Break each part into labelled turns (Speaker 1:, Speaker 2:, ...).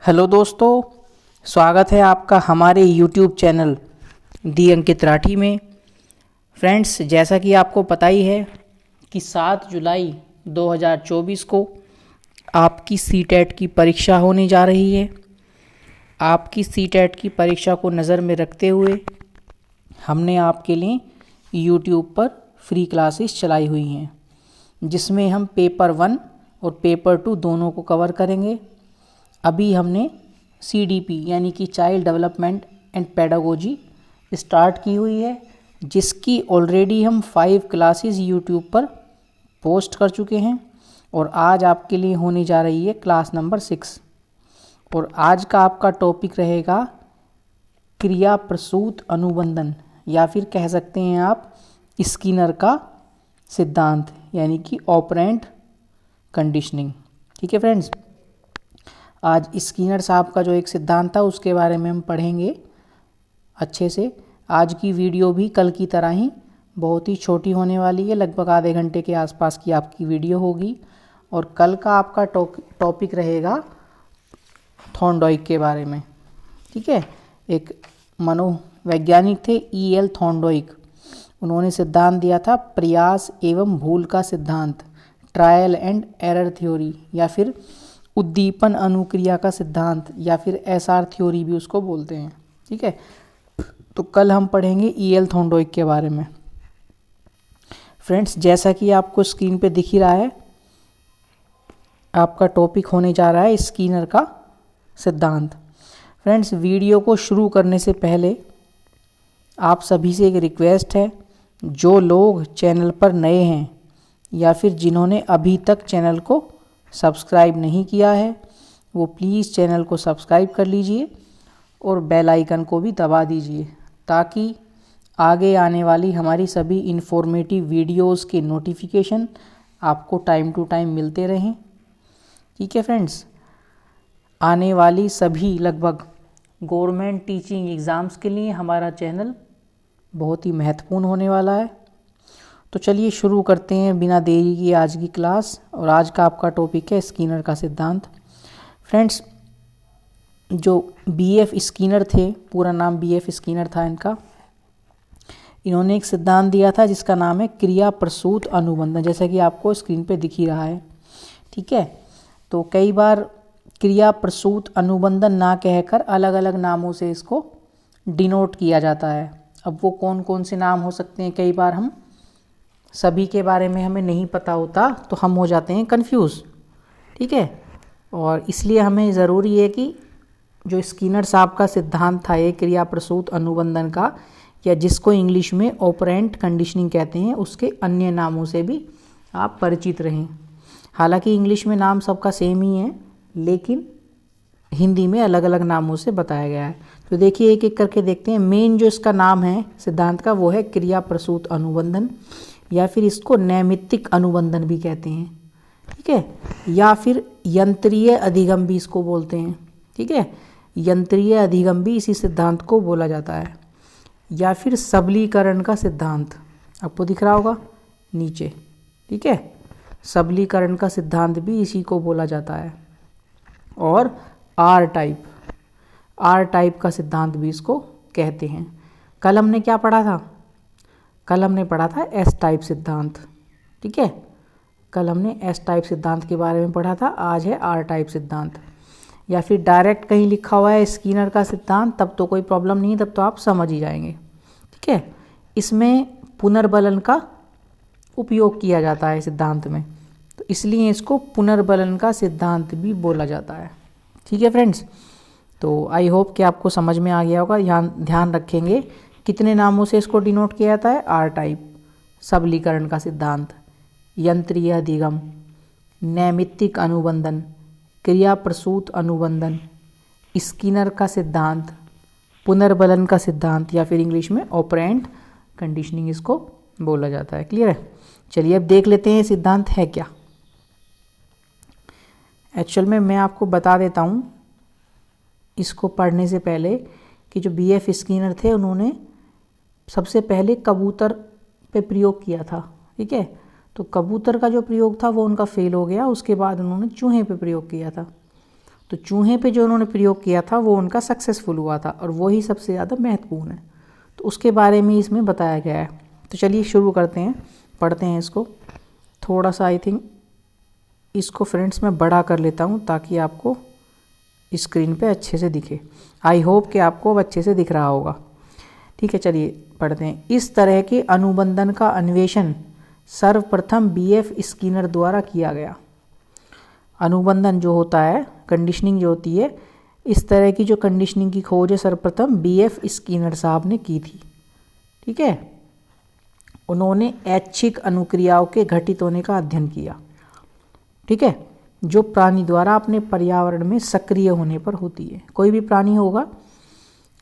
Speaker 1: Hello दोस्तों, स्वागत है आपका हमारे YouTube चैनल दी अंकित राठी में। फ्रेंड्स, जैसा कि आपको पता ही है कि 7 जुलाई 2024 को आपकी सीटेट की परीक्षा होने जा रही है। आपकी सीटेट की परीक्षा को नज़र में रखते हुए हमने आपके लिए YouTube पर फ्री क्लासेस चलाई हुई हैं, जिसमें हम पेपर 1 और पेपर 2 दोनों को कवर करेंगे। अभी हमने CDP यानी कि child development and pedagogy start की हुई है, जिसकी ऑलरेडी हम 5 क्लासेस यूट्यूब पर पोस्ट कर चुके हैं और आज आपके लिए होने जा रही है क्लास नंबर 6। और आज का आपका टॉपिक रहेगा क्रिया प्रसूत अनुबंधन, या फिर कह सकते हैं आप स्किनर का सिद्धांत यानी कि ऑपरेंट कंडीशनिंग। ठीक है फ्रेंड्स, आज स्किनर साहब का जो एक सिद्धांत था उसके बारे में हम पढ़ेंगे अच्छे से। आज की वीडियो भी कल की तरह ही बहुत ही छोटी होने वाली है, लगभग आधे घंटे के आसपास की आपकी वीडियो होगी। और कल का आपका टॉपिक रहेगा थॉर्नडाइक के बारे में। ठीक है, एक मनोवैज्ञानिक थे E.L. थॉर्नडाइक। उन्होंने सिद्धांत दिया था प्रयास एवं भूल का सिद्धांत, ट्रायल एंड एरर थ्योरी, या फिर उद्दीपन अनुक्रिया का सिद्धांत, या फिर SR थ्योरी भी उसको बोलते हैं। ठीक है, तो कल हम पढ़ेंगे E.L. थॉर्नडाइक के बारे में। फ्रेंड्स, जैसा कि आपको स्क्रीन पे दिख ही रहा है, आपका टॉपिक होने जा रहा है स्किनर का सिद्धांत। फ्रेंड्स, वीडियो को शुरू करने से पहले आप सभी से एक रिक्वेस्ट है, जो लोग चैनल पर नए हैं या फिर जिन्होंने अभी तक चैनल को सब्सक्राइब नहीं किया है, वो प्लीज़ चैनल को सब्सक्राइब कर लीजिए और बेल आइकन को भी दबा दीजिए, ताकि आगे आने वाली हमारी सभी इन्फॉर्मेटिव वीडियोस के नोटिफिकेशन आपको टाइम टू टाइम मिलते रहें। ठीक है फ्रेंड्स, आने वाली सभी लगभग गवर्नमेंट टीचिंग एग्ज़ाम्स के लिए हमारा चैनल बहुत ही महत्वपूर्ण होने वाला है। तो चलिए शुरू करते हैं बिना देरी की आज की क्लास। और आज का आपका टॉपिक है स्किनर का सिद्धांत। फ्रेंड्स, जो BF स्किनर थे, पूरा नाम BF स्किनर था इनका, इन्होंने एक सिद्धांत दिया था जिसका नाम है क्रिया प्रसूत अनुबंधन, जैसा कि आपको स्क्रीन पे दिख ही रहा है। ठीक है, तो कई बार क्रिया प्रसूत अनुबंधन ना कहकर अलग अलग नामों से इसको डिनोट किया जाता है। अब वो कौन कौन से नाम हो सकते हैं, कई बार हम सभी के बारे में हमें नहीं पता होता तो हम हो जाते हैं कंफ्यूज। ठीक है, और इसलिए हमें ज़रूरी है कि जो स्किनर साहब का सिद्धांत था ये क्रिया प्रसूत अनुबंधन का, या जिसको इंग्लिश में ऑपरेंट कंडीशनिंग कहते हैं, उसके अन्य नामों से भी आप परिचित रहें। हालांकि इंग्लिश में नाम सबका सेम ही है, लेकिन हिंदी में अलग अलग नामों से बताया गया है। तो देखिए एक एक करके देखते हैं। मेन जो इसका नाम है सिद्धांत का वो है क्रिया प्रसूत अनुबंधन, या फिर इसको नैमित्तिक अनुबंधन भी कहते हैं। ठीक है, या फिर यंत्रीय अधिगम भी इसको बोलते हैं। ठीक है, यंत्रीय अधिगम भी इसी सिद्धांत को बोला जाता है। या फिर सबलीकरण का सिद्धांत, आपको दिख रहा होगा नीचे। ठीक है, सबलीकरण का सिद्धांत भी इसी को बोला जाता है। और आर टाइप का सिद्धांत भी इसको कहते हैं। कल हमने क्या पढ़ा था? कल हमने पढ़ा था S टाइप सिद्धांत। ठीक है, कल हमने S टाइप सिद्धांत के बारे में पढ़ा था, आज है R टाइप सिद्धांत। या फिर डायरेक्ट कहीं लिखा हुआ है स्किनर का सिद्धांत, तब तो कोई प्रॉब्लम नहीं, तब तो आप समझ ही जाएंगे। ठीक है, इसमें पुनर्बलन का उपयोग किया जाता है सिद्धांत में, तो इसलिए इसको पुनर्बलन का सिद्धांत भी बोला जाता है। ठीक है फ्रेंड्स, तो आई होप कि आपको समझ में आ गया होगा। ध्यान रखेंगे कितने नामों से इसको डिनोट किया जाता है। R टाइप, सबलीकरण का सिद्धांत, यंत्रीय अधिगम, नैमित्तिक अनुबंधन, क्रिया प्रसूत अनुबंधन, स्किनर का सिद्धांत, पुनर्बलन का सिद्धांत, या फिर इंग्लिश में ऑपरेंट कंडीशनिंग इसको बोला जाता है। क्लियर है? चलिए अब देख लेते हैं सिद्धांत है क्या। एक्चुअल में मैं आपको बता देता हूँ इसको पढ़ने से पहले कि जो BF स्किनर थे उन्होंने सबसे पहले कबूतर पे प्रयोग किया था। ठीक है, तो कबूतर का जो प्रयोग था वो उनका फेल हो गया, उसके बाद उन्होंने चूहे पे प्रयोग किया था। तो चूहे पे जो उन्होंने प्रयोग किया था वो उनका सक्सेसफुल हुआ था और वही सबसे ज़्यादा महत्वपूर्ण है। तो उसके बारे में इसमें बताया गया है। तो चलिए शुरू करते हैं, पढ़ते हैं इसको। थोड़ा सा आई थिंक इसको फ्रेंड्स मैं बड़ा कर लेता हूँ ताकि आपको स्क्रीन पे अच्छे से दिखे। आई होप कि आपको अब अच्छे से दिख रहा होगा। ठीक है, चलिए पढ़ते हैं। इस तरह के अनुबंधन का अन्वेषण सर्वप्रथम बीएफ स्किनर द्वारा किया गया। अनुबंधन जो होता है, कंडीशनिंग जो होती है, इस तरह की जो कंडीशनिंग की खोज है सर्वप्रथम बीएफ स्किनर साहब ने की थी। ठीक है, उन्होंने ऐच्छिक अनुक्रियाओं के घटित होने का अध्ययन किया। ठीक है, जो प्राणी द्वारा अपने पर्यावरण में सक्रिय होने पर होती है। कोई भी प्राणी होगा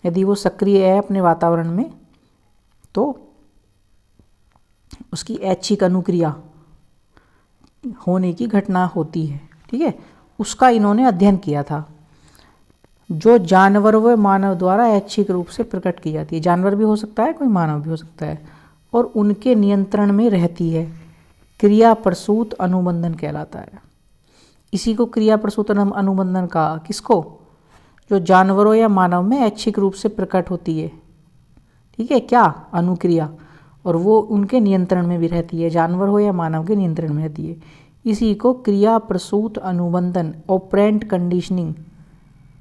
Speaker 1: यदि वो सक्रिय है अपने वातावरण में तो उसकी ऐच्छिक अनुक्रिया होने की घटना होती है। ठीक है, उसका इन्होंने अध्ययन किया था, जो जानवरों व मानव द्वारा ऐच्छिक रूप से प्रकट की जाती है। जानवर भी हो सकता है, कोई मानव भी हो सकता है, और उनके नियंत्रण में रहती है। क्रिया प्रसूत अनुबंधन कहलाता है। इसी को क्रिया प्रसूत अनुबंधन का किसको, जो जानवरों या मानव में ऐच्छिक रूप से प्रकट होती है। ठीक है, क्या अनुक्रिया, और वो उनके नियंत्रण में भी रहती है, जानवर हो या मानव के नियंत्रण में रहती है। इसी को क्रिया प्रसूत अनुबंधन, ऑपरेंट कंडीशनिंग,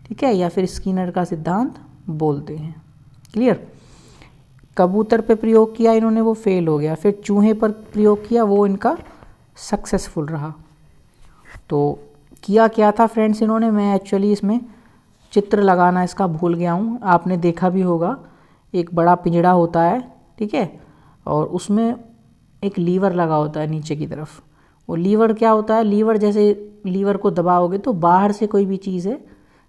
Speaker 1: ठीक है, या फिर स्किनर का सिद्धांत बोलते हैं। क्लियर। कबूतर पे प्रयोग किया इन्होंने, वो फेल हो गया। फिर चूहे पर प्रयोग किया, वो इनका सक्सेसफुल रहा। तो किया क्या था फ्रेंड्स इन्होंने, मैं एक्चुअली इसमें चित्र लगाना इसका भूल गया हूँ। आपने देखा भी होगा, एक बड़ा पिंजड़ा होता है, ठीक है, और उसमें एक लीवर लगा होता है नीचे की तरफ। वो लीवर क्या होता है, लीवर जैसे लीवर को दबाओगे तो बाहर से कोई भी चीज़ है,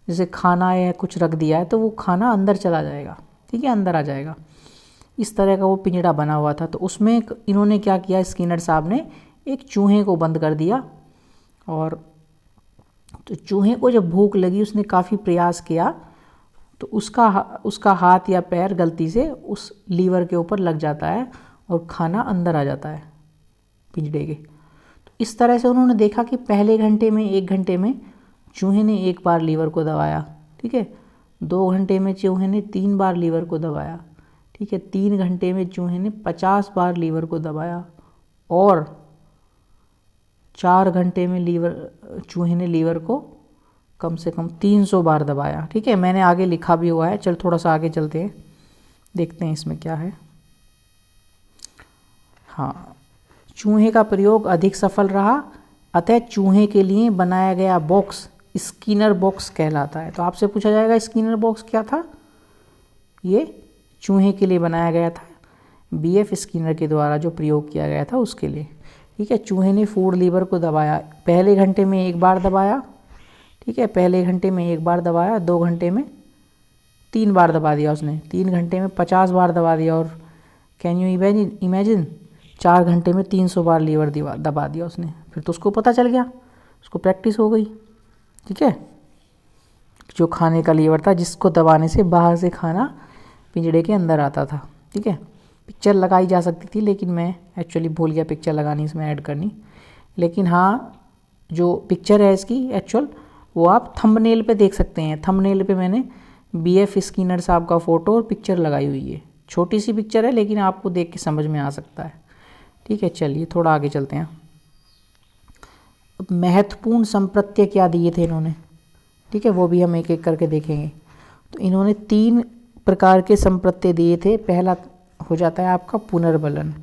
Speaker 1: जैसे खाना या कुछ रख दिया है तो वो खाना अंदर चला जाएगा। ठीक है, अंदर आ जाएगा। इस तरह का वो पिंजड़ा बना हुआ था। तो उसमें इन्होंने क्या किया, स्किनर साहब ने एक चूहे को बंद कर दिया, और तो चूहे को जब भूख लगी, उसने काफ़ी प्रयास किया, तो उसका हाथ या पैर गलती से उस लीवर के ऊपर लग जाता है और खाना अंदर आ जाता है पिंजड़े के। तो इस तरह से उन्होंने देखा कि पहले घंटे में, 1 घंटे में चूहे ने 1 बार लीवर को दबाया। ठीक है, 2 घंटे में चूहे ने 3 बार लीवर को दबाया। ठीक है, 3 घंटे में चूहे ने 50 बार लीवर को दबाया, और 4 घंटे में चूहे ने लीवर को कम से कम 300 बार दबाया। ठीक है, मैंने आगे लिखा भी हुआ है। चल थोड़ा सा आगे चलते हैं, देखते हैं इसमें क्या है। हाँ, चूहे का प्रयोग अधिक सफल रहा, अतः चूहे के लिए बनाया गया बॉक्स स्किनर बॉक्स कहलाता है। तो आपसे पूछा जाएगा स्किनर बॉक्स क्या था, ये चूहे के लिए बनाया गया था, बीएफ स्किनर के द्वारा जो प्रयोग किया गया था उसके लिए। ठीक है, चूहे ने फूड लीवर को दबाया, पहले घंटे में 1 बार दबाया। ठीक है, पहले घंटे में 1 बार दबाया, 2 घंटे में 3 बार दबा दिया उसने, 3 घंटे में 50 बार दबा दिया, और कैन यू इमेजिन 4 घंटे में 300 बार लीवर दबा दिया उसने। फिर तो उसको पता चल गया, उसको प्रैक्टिस हो गई। ठीक है, जो खाने का लीवर था जिसको दबाने से बाहर से खाना पिंजड़े के अंदर आता था। ठीक है, पिक्चर लगाई जा सकती थी, लेकिन मैं एक्चुअली भूल गया पिक्चर लगानी, इसमें ऐड करनी। लेकिन हाँ, जो पिक्चर है इसकी एक्चुअल, वो आप थंबनेल पे देख सकते हैं। थंबनेल पे मैंने बीएफ स्किनर साहब का फ़ोटो और पिक्चर लगाई हुई है। छोटी सी पिक्चर है, लेकिन आपको देख के समझ में आ सकता है। ठीक है, चलिए थोड़ा आगे चलते हैं। अब महत्वपूर्ण संप्रत्यय क्या दिए थे इन्होंने, ठीक है, वो भी हम एक एक करके देखेंगे। तो इन्होंने 3 प्रकार के संप्रत्यय दिए थे। पहला हो जाता है आपका पुनर्बलन,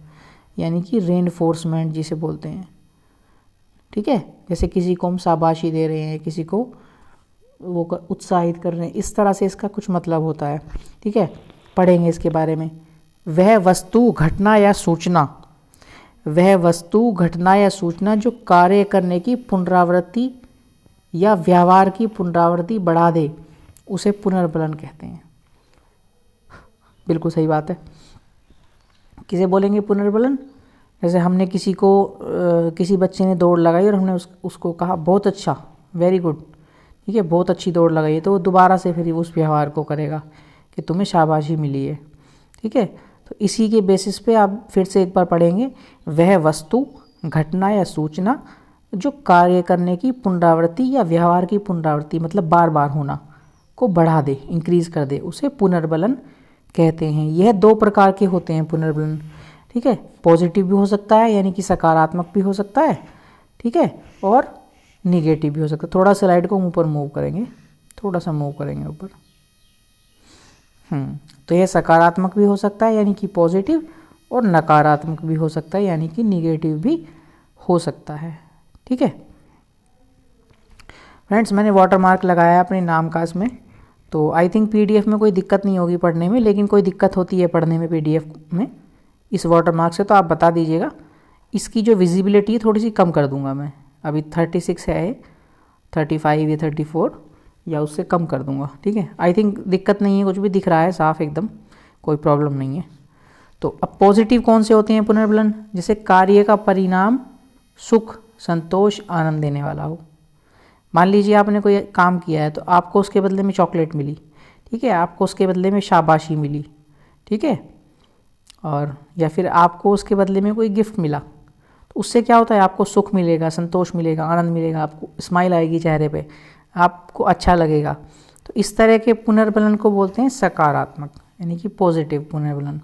Speaker 1: यानी कि रेनफोर्समेंट जिसे बोलते हैं। ठीक है, जैसे किसी को हम शाबाशी दे रहे हैं, किसी को वो उत्साहित कर रहे हैं, इस तरह से इसका कुछ मतलब होता है। ठीक है, पढ़ेंगे इसके बारे में। वह वस्तु, घटना या सूचना, वह वस्तु, घटना या सूचना जो कार्य करने की पुनरावृत्ति या व्यवहार की पुनरावृत्ति बढ़ा दे, उसे पुनर्बलन कहते हैं। बिल्कुल सही बात है। किसे बोलेंगे पुनर्बलन, जैसे हमने किसी बच्चे ने दौड़ लगाई और हमने उसको कहा बहुत अच्छा, वेरी गुड, ठीक है, बहुत अच्छी दौड़ लगाई है, तो वो दोबारा से फिर उस व्यवहार को करेगा कि तुम्हें शाबाशी मिली है। ठीक है, तो इसी के बेसिस पे आप फिर से एक बार पढ़ेंगे। वह वस्तु, घटना या सूचना जो कार्य करने की पुनरावृत्ति या व्यवहार की पुनरावृत्ति मतलब बार बार होना को बढ़ा दे, इंक्रीज कर दे, उसे पुनर्बलन कहते हैं। यह दो प्रकार के होते हैं पुनर्बलन, ठीक है। पॉजिटिव भी हो सकता है यानी कि सकारात्मक भी हो सकता है, ठीक है, और निगेटिव भी हो सकता है। थोड़ा स्लाइड को ऊपर मूव करेंगे, थोड़ा सा मूव करेंगे ऊपर। तो यह सकारात्मक भी हो सकता है यानी कि पॉजिटिव, और नकारात्मक भी हो सकता है यानी कि निगेटिव भी हो सकता है, ठीक है। फ्रेंड्स, मैंने वाटरमार्क लगाया है अपने नाम काज में, तो आई थिंक पीडीएफ में कोई दिक्कत नहीं होगी पढ़ने में, लेकिन कोई दिक्कत होती है पढ़ने में पीडीएफ में इस वाटरमार्क से तो आप बता दीजिएगा। इसकी जो विजिबिलिटी है थोड़ी सी कम कर दूंगा मैं, अभी 36 है, 35 या 34 या उससे कम कर दूंगा, ठीक है। आई थिंक दिक्कत नहीं है, कुछ भी दिख रहा है साफ एकदम, कोई प्रॉब्लम नहीं है। तो अब पॉजिटिव कौन से होते हैं पुनर्बलन? जैसे कार्य का परिणाम सुख, संतोष, आनंद देने वाला हो। मान लीजिए आपने कोई काम किया है तो आपको उसके बदले में चॉकलेट मिली, ठीक है, आपको उसके बदले में शाबाशी मिली, ठीक है, और या फिर आपको उसके बदले में कोई गिफ्ट मिला, तो उससे क्या होता है, आपको सुख मिलेगा, संतोष मिलेगा, आनंद मिलेगा, आपको स्माइल आएगी चेहरे पे, आपको अच्छा लगेगा। तो इस तरह के पुनर्बलन को बोलते हैं सकारात्मक यानी कि पॉजिटिव पुनर्बलन,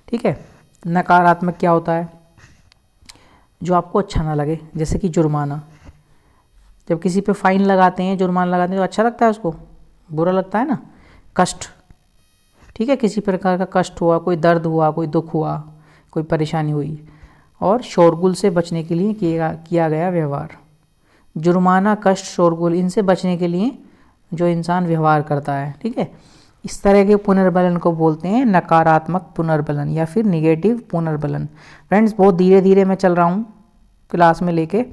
Speaker 1: ठीक है। नकारात्मक क्या होता है? जो आपको अच्छा ना लगे, जैसे कि जुर्माना। जब किसी पे फाइन लगाते हैं, जुर्माना लगाते हैं तो अच्छा लगता है उसको? बुरा लगता है ना। कष्ट, ठीक है, किसी प्रकार का कष्ट हुआ, कोई दर्द हुआ, कोई दुख हुआ, कोई परेशानी हुई, और शोरगुल से बचने के लिए किया गया व्यवहार। जुर्माना, कष्ट, शोरगुल, इनसे बचने के लिए जो इंसान व्यवहार करता है, ठीक है, इस तरह के पुनर्बलन को बोलते हैं नकारात्मक पुनर्बलन या फिर निगेटिव पुनर्बलन। फ्रेंड्स, बहुत धीरे धीरे मैं चल रहा हूँ क्लास में लेके,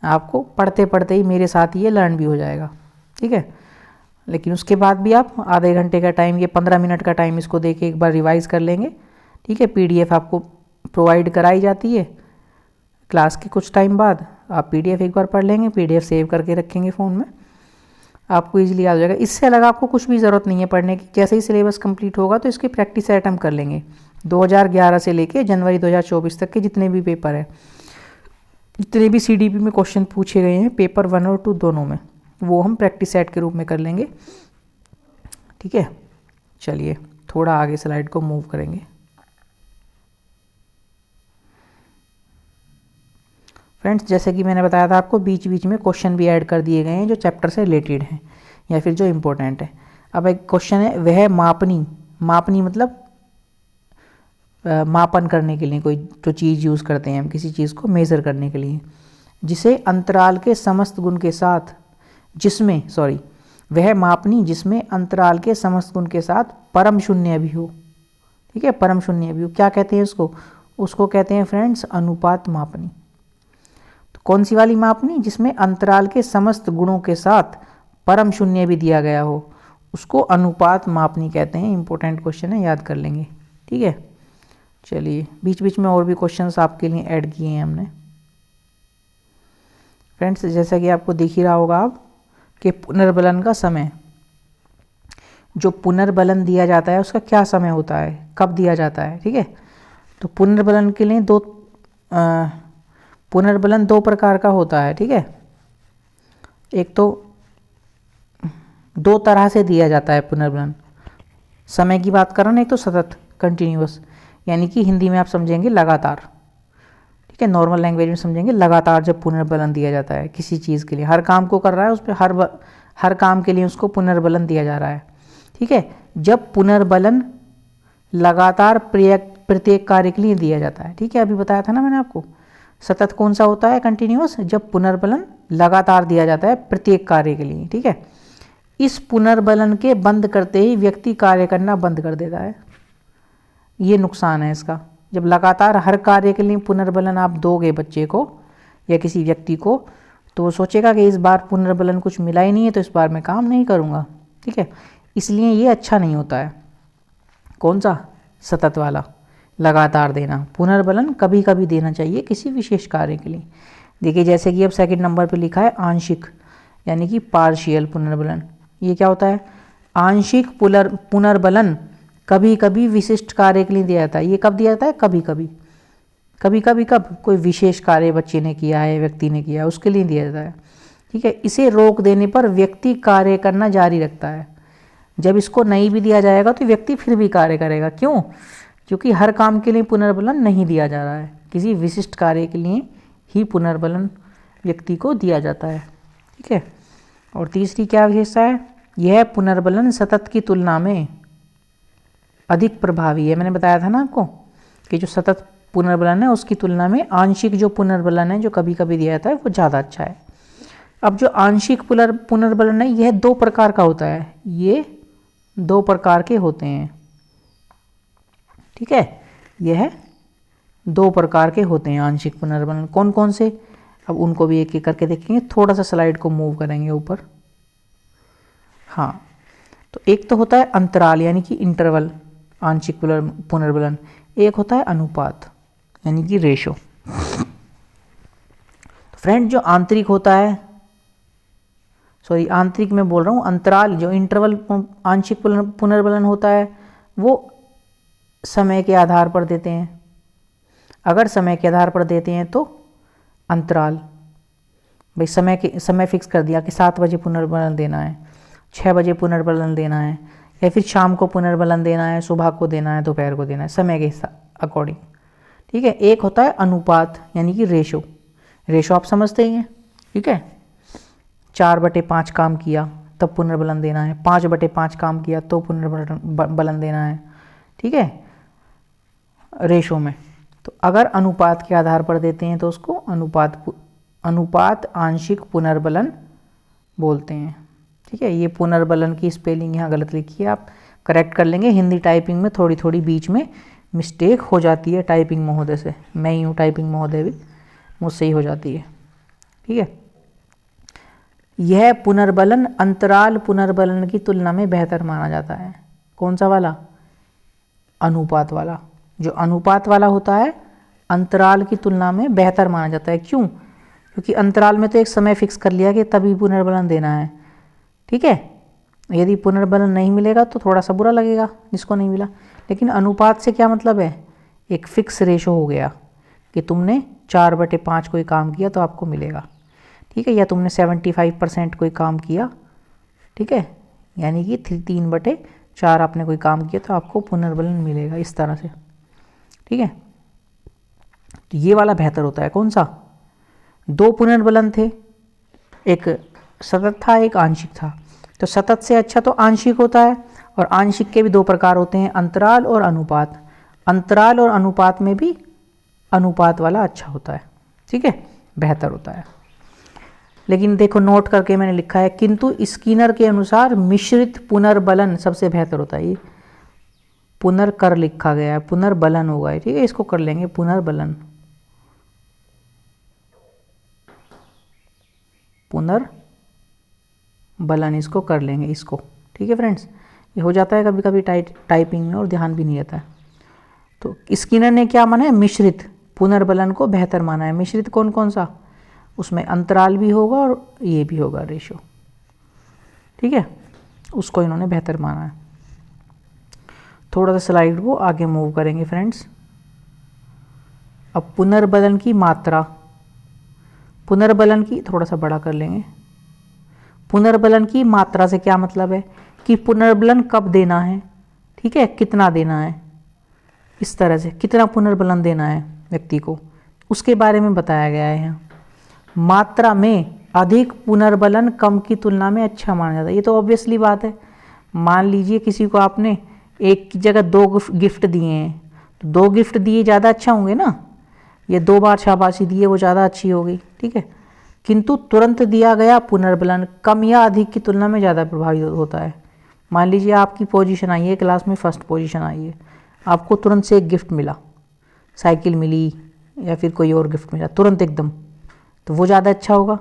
Speaker 1: आपको पढ़ते पढ़ते ही मेरे साथ ये लर्न भी हो जाएगा, ठीक है। लेकिन उसके बाद भी आप आधे घंटे का टाइम, ये 15 मिनट का टाइम इसको दे के एक बार रिवाइज़ कर लेंगे, ठीक है। पीडीएफ आपको प्रोवाइड कराई जाती है क्लास के कुछ टाइम बाद, आप पीडीएफ एक बार पढ़ लेंगे, पीडीएफ सेव करके रखेंगे फ़ोन में, आपको इजीली आ जाएगा। इससे अलग आपको कुछ भी ज़रूरत नहीं है पढ़ने की। जैसे ही सिलेबस कंप्लीट होगा तो इसकी प्रैक्टिस सेट हम कर लेंगे। 2011 से लेके जनवरी 2024 तक के जितने भी पेपर है, जितने भी सीडीपी में क्वेश्चन पूछे गए हैं पेपर 1 और 2 दोनों में, वो हम प्रैक्टिस सेट के रूप में कर लेंगे, ठीक है। चलिए थोड़ा आगे स्लाइड को मूव करेंगे। फ्रेंड्स, जैसे कि मैंने बताया था आपको, बीच बीच में क्वेश्चन भी ऐड कर दिए गए हैं जो चैप्टर से रिलेटेड हैं या फिर जो इम्पोर्टेंट है। अब एक क्वेश्चन है, वह मापनी, मापनी मतलब मापन करने के लिए कोई जो चीज़ यूज़ करते हैं हम किसी चीज़ को मेज़र करने के लिए, जिसे अंतराल के समस्त गुण के साथ, जिसमें वह मापनी जिसमें अंतराल के समस्त गुण के साथ परम शून्य भी हो, ठीक है, परम शून्य भी हो। क्या कहते हैं उसको? उसको कहते हैं फ्रेंड्स अनुपात मापनी। तो कौन सी वाली मापनी? जिसमें अंतराल के समस्त गुणों के साथ परम शून्य भी दिया गया हो, उसको अनुपात मापनी कहते हैं। इंपॉर्टेंट क्वेश्चन है, याद कर लेंगे, ठीक है। चलिए, बीच बीच में और भी क्वेश्चंस आपके लिए ऐड किए हैं हमने। फ्रेंड्स, जैसा कि आपको दिख ही रहा होगा अब कि पुनर्बलन का समय, जो पुनर्बलन दिया जाता है उसका क्या समय होता है, कब दिया जाता है, ठीक है। तो पुनर्बलन के लिए पुनर्बलन 2 प्रकार का होता है, ठीक है। एक तो 2 तरह से दिया जाता है पुनर्बलन। समय की बात कर रहा हूँ, एक तो सतत कंटिन्यूअस, यानी कि हिंदी में आप समझेंगे लगातार, ठीक है, नॉर्मल लैंग्वेज में समझेंगे लगातार। जब पुनर्बलन दिया जाता है किसी चीज़ के लिए, हर काम को कर रहा है उस पर हर काम के लिए उसको पुनर्बलन दिया जा रहा है, ठीक है। जब पुनर्बलन लगातार प्रत्येक कार्य के लिए दिया जाता है, ठीक है, अभी बताया था ना मैंने आपको। सतत कौन सा होता है? कंटिन्यूअस, जब पुनर्बलन लगातार दिया जाता है प्रत्येक कार्य के लिए, ठीक है। इस पुनर्बलन के बंद करते ही व्यक्ति कार्य करना बंद कर देता है, ये नुकसान है इसका। जब लगातार हर कार्य के लिए पुनर्बलन आप दोगे बच्चे को या किसी व्यक्ति को, तो वो सोचेगा कि इस बार पुनर्बलन कुछ मिला ही नहीं है तो इस बार मैं काम नहीं करूँगा, ठीक है। इसलिए ये अच्छा नहीं होता है। कौन सा? सतत वाला, लगातार देना। पुनर्बलन कभी कभी देना चाहिए किसी विशेष कार्य के लिए। देखिए, जैसे कि अब सेकंड नंबर पे लिखा है आंशिक, यानी कि पार्शियल पुनर्बलन। ये क्या होता है? आंशिक पुनर्बलन कभी कभी विशिष्ट कार्य के लिए दिया जाता है। ये कब दिया जाता है? कभी कभी। कभी कभी कब कोई विशेष कार्य बच्चे ने किया है, व्यक्ति ने किया है, उसके लिए दिया जाता है। ठीक है, इसे रोक देने पर व्यक्ति कार्य करना जारी रखता है। जब इसको नहीं भी दिया जाएगा तो व्यक्ति फिर भी कार्य करेगा। क्यों? क्योंकि हर काम के लिए पुनर्बलन नहीं दिया जा रहा है, किसी विशिष्ट कार्य के लिए ही पुनर्बलन व्यक्ति को दिया जाता है। ठीक है, और तीसरी क्या विशेषता है? यह पुनर्बलन सतत की तुलना में अधिक प्रभावी है। मैंने बताया था ना आपको कि जो सतत पुनर्बलन है उसकी तुलना में आंशिक जो पुनर्बलन है, जो कभी कभी दिया जाता है, वो ज़्यादा अच्छा है। अब जो आंशिक पुनर्बलन है यह 2 प्रकार का होता है। ये 2 प्रकार के होते हैं। ठीक है, यह 2 प्रकार के होते हैं आंशिक पुनर्बलन। कौन कौन से? अब उनको भी एक एक करके देखेंगे। थोड़ा सा स्लाइड को मूव करेंगे ऊपर। हाँ, तो एक तो होता है अंतराल यानी कि इंटरवल आंशिक पुनर्बलन, एक होता है अनुपात यानी कि रेशो। तो फ्रेंड जो आंतरिक होता है, सॉरी आंतरिक में बोल रहा हूँ, अंतराल जो इंटरवल आंशिक पुनर्बलन होता है वो समय के आधार पर देते हैं। अगर समय के आधार पर देते हैं तो अंतराल, भाई समय फिक्स कर दिया कि 7 बजे पुनर्बलन देना है, 6 बजे पुनर्बलन देना है, या फिर शाम को पुनर्बलन देना है, सुबह को देना है, दोपहर को देना है, समय के अकॉर्डिंग। ठीक है, एक होता है अनुपात यानी कि रेशो। रेशो आप समझते ही हैं। ठीक है, 4/5 काम किया तब पुनर्बलन देना है, 5/5 काम किया तो पुनर्बलन देना है। ठीक है, रेशो में। तो अगर अनुपात के आधार पर देते हैं तो उसको अनुपात आंशिक पुनर्बलन बोलते हैं। ठीक है, ये पुनर्बलन की स्पेलिंग यहाँ गलत लिखी है, आप करेक्ट कर लेंगे। हिंदी टाइपिंग में थोड़ी थोड़ी बीच में मिस्टेक हो जाती है टाइपिंग महोदय से, मैं ही हूँ टाइपिंग महोदय भी, मुझसे ही हो जाती है। ठीक है, यह पुनर्बलन अंतराल पुनर्बलन की तुलना में बेहतर माना जाता है। कौन सा वाला? अनुपात वाला। जो अनुपात वाला होता है अंतराल की तुलना में बेहतर माना जाता है। क्यों? क्योंकि अंतराल में तो एक समय फिक्स कर लिया कि तभी पुनर्बलन देना है। ठीक है, यदि पुनर्बलन नहीं मिलेगा तो थोड़ा सा बुरा लगेगा जिसको नहीं मिला। लेकिन अनुपात से क्या मतलब है? एक फिक्स रेशो हो गया कि तुमने 4/5 कोई काम किया तो आपको मिलेगा। ठीक है, या तुमने 75% कोई काम किया, ठीक है, यानी कि 3/4 आपने कोई काम किया तो आपको पुनर्बलन मिलेगा, इस तरह से। ठीक है, तो ये वाला बेहतर होता है। कौन सा? 2 पुनर्बलन थे, एक सतत था एक आंशिक था। तो सतत से अच्छा तो आंशिक होता है, और आंशिक के भी 2 प्रकार होते हैं, अंतराल और अनुपात। अंतराल और अनुपात में भी अनुपात वाला अच्छा होता है। ठीक है, बेहतर होता है। लेकिन देखो नोट करके मैंने लिखा है, किंतु स्किनर के अनुसार मिश्रित पुनर्बलन सबसे बेहतर होता है। ये पुनर्कर लिखा गया है, पुनर्बलन होगा। ठीक है, इसको कर लेंगे पुनर्बलन, पुनर्बलन इसको कर लेंगे इसको। ठीक है फ्रेंड्स, ये हो जाता है कभी कभी टाइपिंग में और ध्यान भी नहीं रहता है। तो स्किनर ने क्या माना है? मिश्रित पुनर्बलन को बेहतर माना है। मिश्रित कौन कौन सा? उसमें अंतराल भी होगा और ये भी होगा रेशो। ठीक है, उसको इन्होंने बेहतर माना है। थोड़ा सा स्लाइड को आगे मूव करेंगे फ्रेंड्स। अब पुनर्बलन की मात्रा, पुनर्बलन की थोड़ा सा बड़ा कर लेंगे। पुनर्बलन की मात्रा से क्या मतलब है कि पुनर्बलन कब देना है, ठीक है, कितना देना है, इस तरह से कितना पुनर्बलन देना है व्यक्ति को, उसके बारे में बताया गया है यहाँ। मात्रा में अधिक पुनर्बलन कम की तुलना में अच्छा माना जाता है। ये तो ऑब्वियसली बात है। मान लीजिए किसी को आपने एक की जगह 2 गिफ्ट दिए हैं, तो 2 गिफ्ट दिए ज़्यादा अच्छा होंगे ना, ये 2 बार शाबाशी दिए वो ज़्यादा अच्छी होगी। ठीक है, किंतु तुरंत दिया गया पुनर्बलन कम या अधिक की तुलना में ज़्यादा प्रभावी होता है। मान लीजिए आपकी पोजीशन आई है, क्लास में फर्स्ट पोजीशन आई है, आपको तुरंत से एक गिफ्ट मिला, साइकिल मिली या फिर कोई और गिफ्ट मिला तुरंत एकदम, तो वो ज़्यादा अच्छा होगा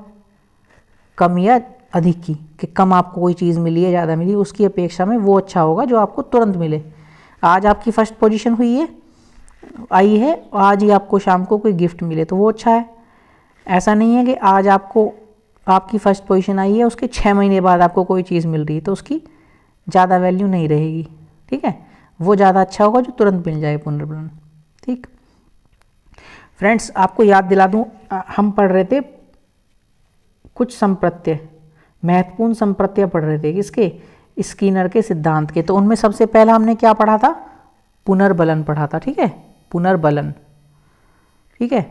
Speaker 1: कम या अधिक की, कि कम आपको कोई चीज़ मिली है ज़्यादा मिली, उसकी अपेक्षा में वो अच्छा होगा जो आपको तुरंत मिले। आज आपकी फर्स्ट पोजीशन हुई है, आई है, आज ही आपको शाम को कोई गिफ्ट मिले तो वो अच्छा है। ऐसा नहीं है कि आज आपको आपकी फर्स्ट पोजीशन आई है, उसके 6 महीने बाद आपको कोई चीज़ मिल रही है तो उसकी ज़्यादा वैल्यू नहीं रहेगी। ठीक है, वो ज़्यादा अच्छा होगा जो तुरंत मिल जाए पुनर्बलन। ठीक, फ्रेंड्स आपको याद दिला दूं, हम पढ़ रहे थे कुछ संप्रत्यय, महत्वपूर्ण संप्रत्यय पढ़ रहे थे किसके, स्किनर के सिद्धांत के। तो उनमें सबसे पहला हमने क्या पढ़ा था, पुनर्बलन पढ़ा था। ठीक है, पुनर्बलन। ठीक है,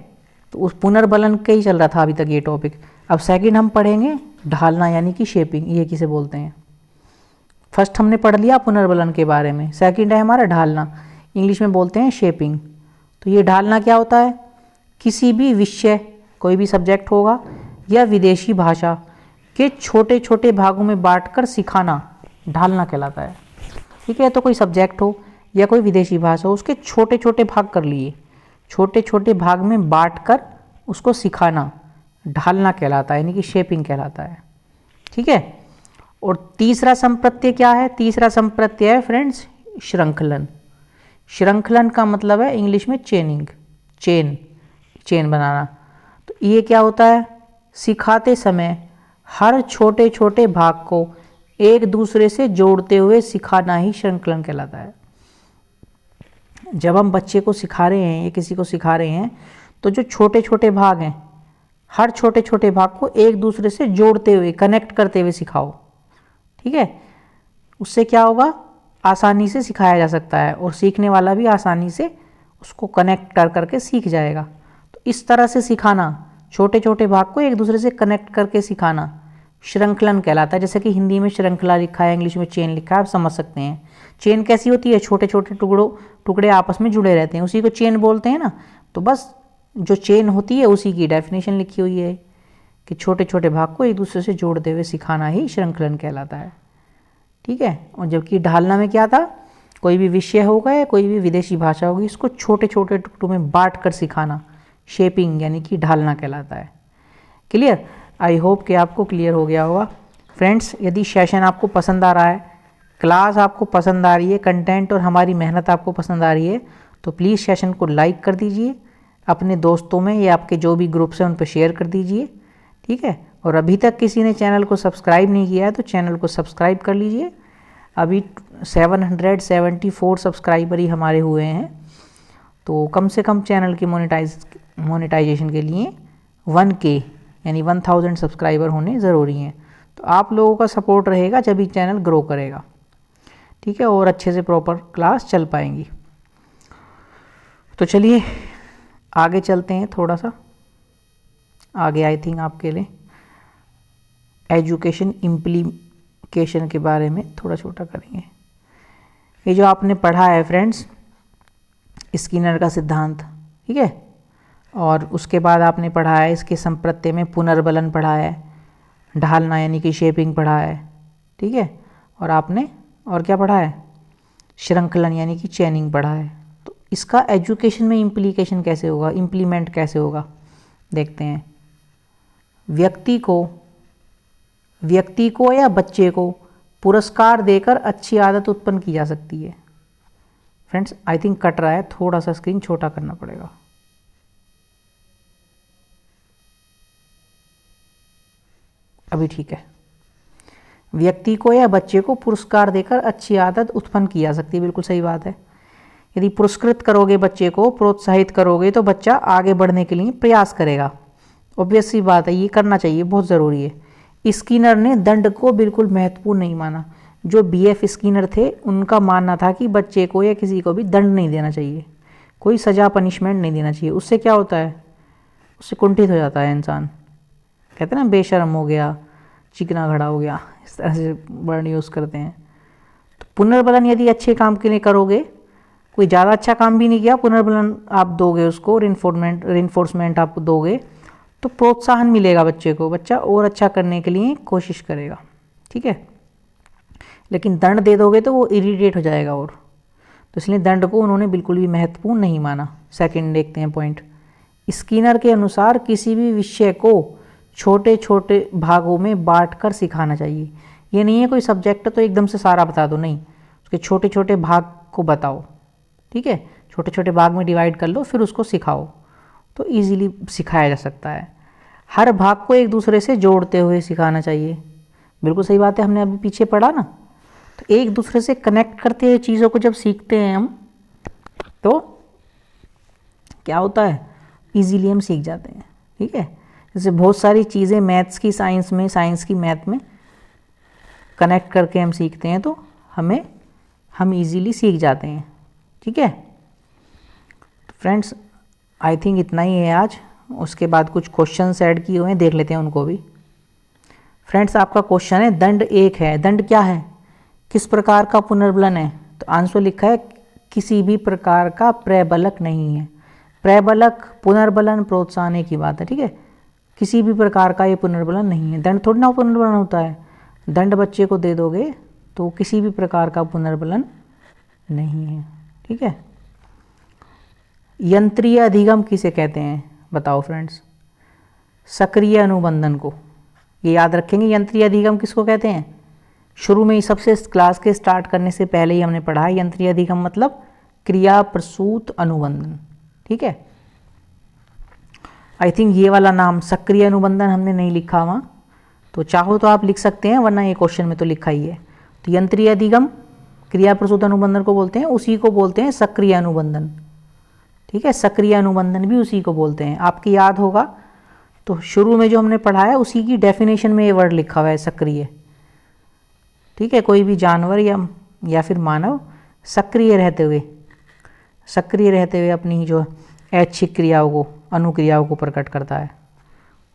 Speaker 1: तो उस पुनर्बलन का ही चल रहा था अभी तक ये टॉपिक। अब सेकंड हम पढ़ेंगे ढालना यानी कि शेपिंग, ये किसे बोलते हैं। फर्स्ट हमने पढ़ लिया पुनर्बलन के बारे में, सेकंड है हमारा ढालना, इंग्लिश में बोलते हैं शेपिंग। तो ये ढालना क्या होता है, किसी भी विषय, कोई भी सब्जेक्ट होगा या विदेशी भाषा के छोटे छोटे भागों में बांटकर सिखाना ढालना कहलाता है। ठीक है, तो कोई सब्जेक्ट हो या कोई विदेशी भाषा हो, उसके छोटे छोटे भाग कर लिए, छोटे छोटे भाग में बांटकर उसको सिखाना ढालना कहलाता है, यानी कि शेपिंग कहलाता है। ठीक है, और तीसरा संप्रत्यय क्या है, तीसरा संप्रत्यय है फ्रेंड्स श्रृंखलन। श्रृंखलन का मतलब है इंग्लिश में चेनिंग, चेन बनाना। तो ये क्या होता है, सिखाते समय हर छोटे छोटे भाग को एक दूसरे से जोड़ते हुए सिखाना ही श्रृंखलन कहलाता है। जब हम बच्चे को सिखा रहे हैं या किसी को सिखा रहे हैं, तो जो छोटे छोटे भाग हैं, हर छोटे छोटे भाग को एक दूसरे से जोड़ते हुए, कनेक्ट करते हुए सिखाओ। ठीक है, उससे क्या होगा, आसानी से सिखाया जा सकता है और सीखने वाला भी आसानी से उसको कनेक्ट कर करके सीख जाएगा। तो इस तरह से सिखाना, छोटे छोटे भाग को एक दूसरे से कनेक्ट करके सिखाना श्रृंखलन कहलाता है। जैसे कि हिंदी में श्रृंखला लिखा है, इंग्लिश में चेन लिखा है, आप समझ सकते हैं। चेन कैसी होती है, छोटे छोटे टुकड़े आपस में जुड़े रहते हैं, उसी को चेन बोलते हैं ना। तो बस जो चेन होती है उसी की डेफिनेशन लिखी हुई है कि छोटे छोटे भाग को एक दूसरे से जोड़ते हुए सिखाना ही श्रृंखलन कहलाता है। ठीक है, और जबकि ढालना में क्या था, कोई भी विषय होगा या कोई भी विदेशी भाषा होगी, इसको छोटे छोटे टुकड़ों में बांट कर सिखाना शेपिंग यानी कि ढालना कहलाता है। क्लियर, आई होप कि आपको क्लियर हो गया होगा। फ्रेंड्स, यदि सेशन आपको पसंद आ रहा है, क्लास आपको पसंद आ रही है, कंटेंट और हमारी मेहनत आपको पसंद आ रही है, तो प्लीज़ सेशन को लाइक कर दीजिए, अपने दोस्तों में या आपके जो भी ग्रुप्स हैं उन पर शेयर कर दीजिए। ठीक है, और अभी तक किसी ने चैनल को सब्सक्राइब नहीं किया है तो चैनल को सब्सक्राइब कर लीजिए। अभी 774 सब्सक्राइबर ही हमारे हुए हैं, तो कम से कम चैनल की मोनेटाइजेशन के लिए 1K यानी 1000 सब्सक्राइबर होने ज़रूरी हैं। तो आप लोगों का सपोर्ट रहेगा जब ही चैनल ग्रो करेगा। ठीक है, और अच्छे से प्रॉपर क्लास चल पाएंगी। तो चलिए आगे चलते हैं, थोड़ा सा आगे आई थिंक आपके लिए एजुकेशन इम्प्लीकेशन के बारे में थोड़ा छोटा करेंगे। ये जो आपने पढ़ा है फ्रेंड्स स्किनर का सिद्धांत, ठीक है, और उसके बाद आपने पढ़ा है इसके संप्रत्यय में पुनर्बलन पढ़ा है, ढालना यानी कि शेपिंग पढ़ा है। ठीक है, और आपने और क्या पढ़ा है, श्रृंखलन यानी कि चेनिंग पढ़ा है। तो इसका एजुकेशन में इम्प्लीकेशन कैसे होगा, इम्प्लीमेंट कैसे होगा, देखते हैं। व्यक्ति को या बच्चे को पुरस्कार देकर अच्छी आदत उत्पन्न की जा सकती है। फ्रेंड्स आई थिंक कट रहा है, थोड़ा सा स्क्रीन छोटा करना पड़ेगा। अभी ठीक है। व्यक्ति को या बच्चे को पुरस्कार देकर अच्छी आदत उत्पन्न की जा सकती है, बिल्कुल सही बात है। यदि पुरस्कृत करोगे, बच्चे को प्रोत्साहित करोगे, तो बच्चा आगे बढ़ने के लिए प्रयास करेगा। ऑब्वियस सी बात है, ये करना चाहिए, बहुत ज़रूरी है। स्किनर ने दंड को बिल्कुल महत्वपूर्ण नहीं माना। जो BF स्किनर थे उनका मानना था कि बच्चे को या किसी को भी दंड नहीं देना चाहिए, कोई सज़ा पनिशमेंट नहीं देना चाहिए। उससे क्या होता है, उससे कुंठित हो जाता है इंसान। कहते हैं ना, बेशर्म हो गया, चिकना खड़ा हो गया, इस तरह से वर्ड यूज़ करते हैं। तो पुनर्बलन यदि अच्छे काम के लिए करोगे, कोई ज़्यादा अच्छा काम भी नहीं किया, पुनर्बलन आप दोगे उसको, रिइंफोर्समेंट आप दोगे, तो प्रोत्साहन मिलेगा बच्चे को, बच्चा और अच्छा करने के लिए कोशिश करेगा। ठीक है, लेकिन दंड दे दोगे तो वो इरिटेट हो जाएगा और, तो इसलिए दंड को उन्होंने बिल्कुल भी महत्वपूर्ण नहीं माना। सेकंड देखते हैं पॉइंट। स्किनर के अनुसार किसी भी विषय को छोटे छोटे भागों में बांटकर सिखाना चाहिए। ये नहीं है कोई सब्जेक्ट तो एकदम से सारा बता दो, नहीं, उसके छोटे छोटे भाग को बताओ। ठीक है, छोटे छोटे भाग में डिवाइड कर लो, फिर उसको सिखाओ, तो इजीली सिखाया जा सकता है। हर भाग को एक दूसरे से जोड़ते हुए सिखाना चाहिए, बिल्कुल सही बात है, हमने अभी पीछे पढ़ा ना। तो एक दूसरे से कनेक्ट करते हुए चीज़ों को जब सीखते हैं हम, तो क्या होता है, इजीली हम सीख जाते हैं। ठीक है, जैसे बहुत सारी चीज़ें मैथ्स की साइंस में, साइंस की मैथ में कनेक्ट करके हम सीखते हैं तो हम इजीली सीख जाते हैं। ठीक है फ्रेंड्स, आई थिंक इतना ही है आज। उसके बाद कुछ क्वेश्चंस ऐड किए हुए हैं, देख लेते हैं उनको भी। फ्रेंड्स, आपका क्वेश्चन है दंड 1 है। दंड क्या है? किस प्रकार का पुनर्बलन है? तो आंसर लिखा है किसी भी प्रकार का प्रबलक नहीं है। प्रबलक, पुनर्बलन, प्रोत्साहन एक ही बात है। ठीक है, किसी भी प्रकार का ये पुनर्बलन नहीं है। दंड थोड़ी ना पुनर्बलन होता है। दंड बच्चे को दे दोगे तो किसी भी प्रकार का पुनर्बलन नहीं है। ठीक है, यंत्रीय अधिगम किसे कहते हैं बताओ फ्रेंड्स? सक्रिय अनुबंधन को। ये याद रखेंगे, यंत्रीय अधिगम किसको कहते हैं? शुरू में ही सबसे क्लास के स्टार्ट करने से पहले ही हमने पढ़ा है यंत्रीय अधिगम मतलब क्रिया प्रसूत अनुबंधन। ठीक है, आई थिंक ये वाला नाम सक्रिय अनुबंधन हमने नहीं लिखा वहाँ, तो चाहो तो आप लिख सकते हैं, वरना ये क्वेश्चन में तो लिखा ही है। तो यंत्रीय अधिगम क्रिया प्रसूत अनुबंधन को बोलते हैं, उसी को बोलते हैं सक्रिय अनुबंधन। ठीक है, सक्रिय अनुबंधन भी उसी को बोलते हैं। आपकी याद होगा तो शुरू में जो हमने पढ़ा है उसी की डेफिनेशन में ये वर्ड लिखा हुआ है सक्रिय। ठीक है, कोई भी जानवर या फिर मानव सक्रिय रहते हुए अपनी जो ऐच्छिक क्रियाओं को, अनुक्रियाओं को प्रकट करता है,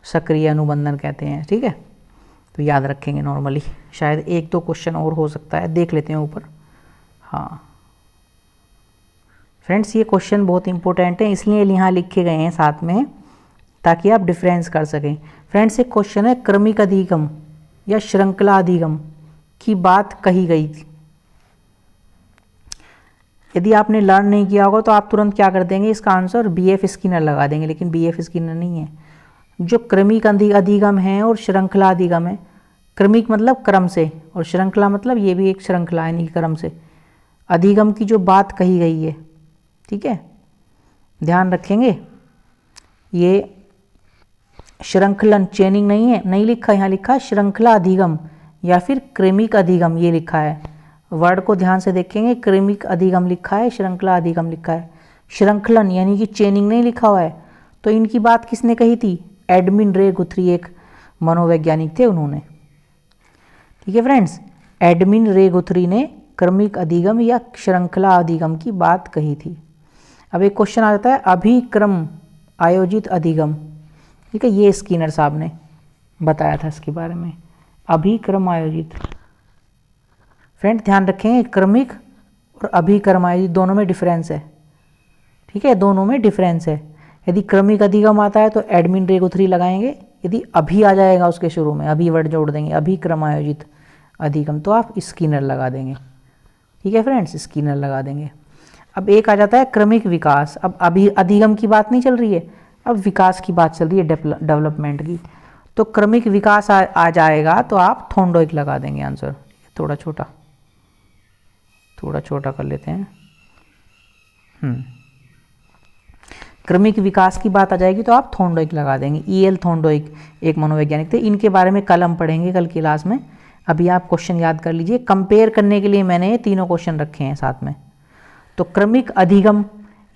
Speaker 1: सक्रिय अनुबंधन कहते हैं। ठीक है, तो याद रखेंगे नॉर्मली। शायद 1-2 क्वेश्चन और हो सकता है, देख लेते हैं ऊपर। हाँ फ्रेंड्स, ये क्वेश्चन बहुत इंपॉर्टेंट है, इसलिए यहाँ लिखे गए हैं साथ में ताकि आप डिफरेंस कर सकें। फ्रेंड्स, एक क्वेश्चन है क्रमिक अधिगम या श्रृंखला अधिगम की बात कही गई थी। यदि आपने लर्न नहीं किया होगा तो आप तुरंत क्या कर देंगे, इसका आंसर BF स्किनर लगा देंगे, लेकिन BF स्किनर नहीं है। जो क्रमिक अधिगम है और श्रृंखला अधिगम है, क्रमिक मतलब क्रम से और श्रृंखला मतलब ये भी एक श्रृंखला है, नहीं क्रम से। अधिगम की जो बात कही गई है, ठीक है, ध्यान रखेंगे। ये श्रृंखलन, चेनिंग नहीं है, नहीं लिखा, यहाँ लिखा है श्रृंखला अधिगम या फिर क्रमिक अधिगम, ये लिखा है। वर्ड को ध्यान से देखेंगे, क्रमिक अधिगम लिखा है, श्रृंखला अधिगम लिखा है। श्रृंखलन यानी कि चेनिंग नहीं लिखा हुआ है। तो इनकी बात किसने कही थी? एडमिन रे गुथरी एक मनोवैज्ञानिक थे, उन्होंने। ठीक है फ्रेंड्स, एडमिन रे गुथरी ने क्रमिक अधिगम या श्रृंखला अधिगम की बात कही थी। अब एक क्वेश्चन आ जाता है अभिक्रम आयोजित अधिगम। ठीक है, ये स्किनर साहब ने बताया था इसके बारे में, अभिक्रम आयोजित। फ्रेंड ध्यान रखें, क्रमिक और अभिक्रम आयोजित दोनों में डिफरेंस है। ठीक है, दोनों में डिफरेंस है। यदि क्रमिक अधिगम आता है तो एडमिन रे गुथरी लगाएंगे, यदि अभी आ जाएगा उसके शुरू में, अभी वर्ड जोड़ देंगे, अभिक्रम आयोजित अधिगम, तो आप स्किनर लगा देंगे। ठीक है फ्रेंड्स, स्किनर लगा देंगे। अब एक आ जाता है क्रमिक विकास। अब अभी अधिगम की बात नहीं चल रही है, अब विकास की बात चल रही है, डेवलपमेंट की। तो क्रमिक विकास आ जाएगा तो आप थोंडोइक लगा देंगे आंसर। थोड़ा छोटा कर लेते हैं। क्रमिक विकास की बात आ जाएगी तो आप थोंडोइक लगा देंगे। EL थोंडोइक एक मनोवैज्ञानिक थे, इनके बारे में कल हम पढ़ेंगे, कल की क्लास में। अभी आप क्वेश्चन याद कर लीजिए, कंपेयर करने के लिए मैंने ये तीनों क्वेश्चन रखे हैं साथ में। तो क्रमिक अधिगम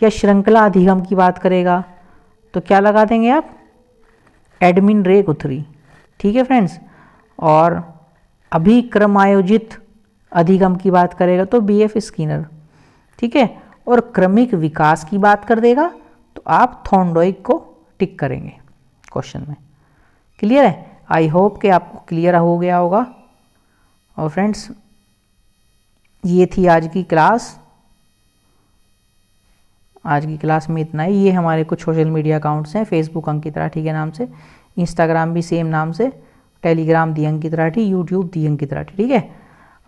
Speaker 1: या श्रृंखला अधिगम की बात करेगा तो क्या लगा देंगे आप? एडमिन रे गुथरी। ठीक है फ्रेंड्स, और अभिक्रमायोजित अधिगम की बात करेगा तो BF स्किनर। ठीक है, और क्रमिक विकास की बात कर देगा तो आप थोंडोइक को टिक करेंगे क्वेश्चन में। क्लियर है? आई होप कि आपको क्लियर हो गया होगा। और फ्रेंड्स, ये थी आज की क्लास। आज की क्लास में इतना ही। ये हमारे कुछ सोशल मीडिया अकाउंट्स हैं, फेसबुक अंकित राठी के नाम से, इंस्टाग्राम भी सेम नाम से, टेलीग्राम दी अंकित राठी, यूट्यूब दी अंकित राठी। ठीक है,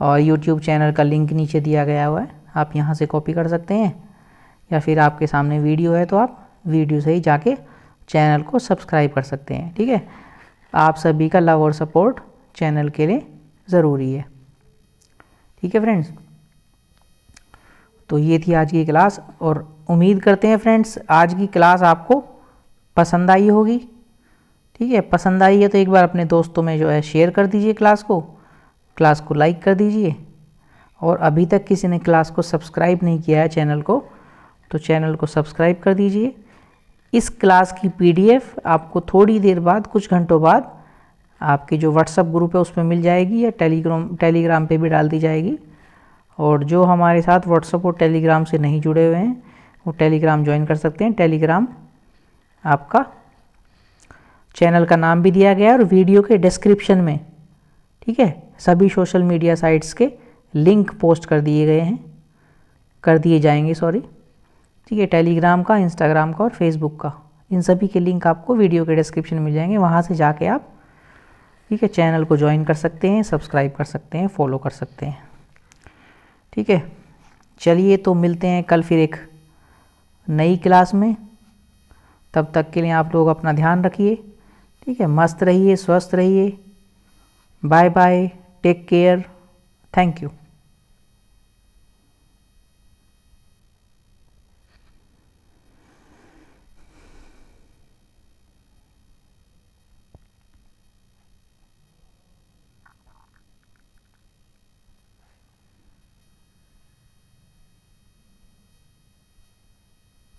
Speaker 1: और यूट्यूब चैनल का लिंक नीचे दिया गया हुआ है, आप यहाँ से कॉपी कर सकते हैं, या फिर आपके सामने वीडियो है तो आप वीडियो से ही जाके चैनल को सब्सक्राइब कर सकते हैं। ठीक है, आप सभी का लव और सपोर्ट चैनल के लिए ज़रूरी है। ठीक है फ्रेंड्स, तो ये थी आज की क्लास, और उम्मीद करते हैं फ्रेंड्स आज की क्लास आपको पसंद आई होगी। ठीक है, पसंद आई है तो एक बार अपने दोस्तों में जो है शेयर कर दीजिए, क्लास को लाइक कर दीजिए, और अभी तक किसी ने क्लास को सब्सक्राइब नहीं किया है चैनल को, तो चैनल को सब्सक्राइब कर दीजिए। इस क्लास की PDF आपको थोड़ी देर बाद, कुछ घंटों बाद आपके जो व्हाट्सएप ग्रुप है उसमें मिल जाएगी, या टेलीग्राम पे भी डाल दी जाएगी। और जो हमारे साथ व्हाट्सएप और टेलीग्राम से नहीं जुड़े हुए हैं वो टेलीग्राम ज्वाइन कर सकते हैं। टेलीग्राम आपका चैनल का नाम भी दिया गया है और वीडियो के डिस्क्रिप्शन में, ठीक है, सभी सोशल मीडिया साइट्स के लिंक पोस्ट कर दिए जाएंगे, सॉरी, ठीक है। टेलीग्राम का, इंस्टाग्राम का और फेसबुक का, इन सभी के लिंक आपको वीडियो के डिस्क्रिप्शन में मिल जाएंगे। वहाँ से जाके आप, ठीक है, चैनल को ज्वाइन कर सकते हैं, सब्सक्राइब कर सकते हैं, फॉलो कर सकते हैं, ठीक है। चलिए तो मिलते हैं कल फिर एक नई क्लास में। तब तक के लिए आप लोग अपना ध्यान रखिए, ठीक है, मस्त रहिए, स्वस्थ रहिए। Bye bye, take care, thank you.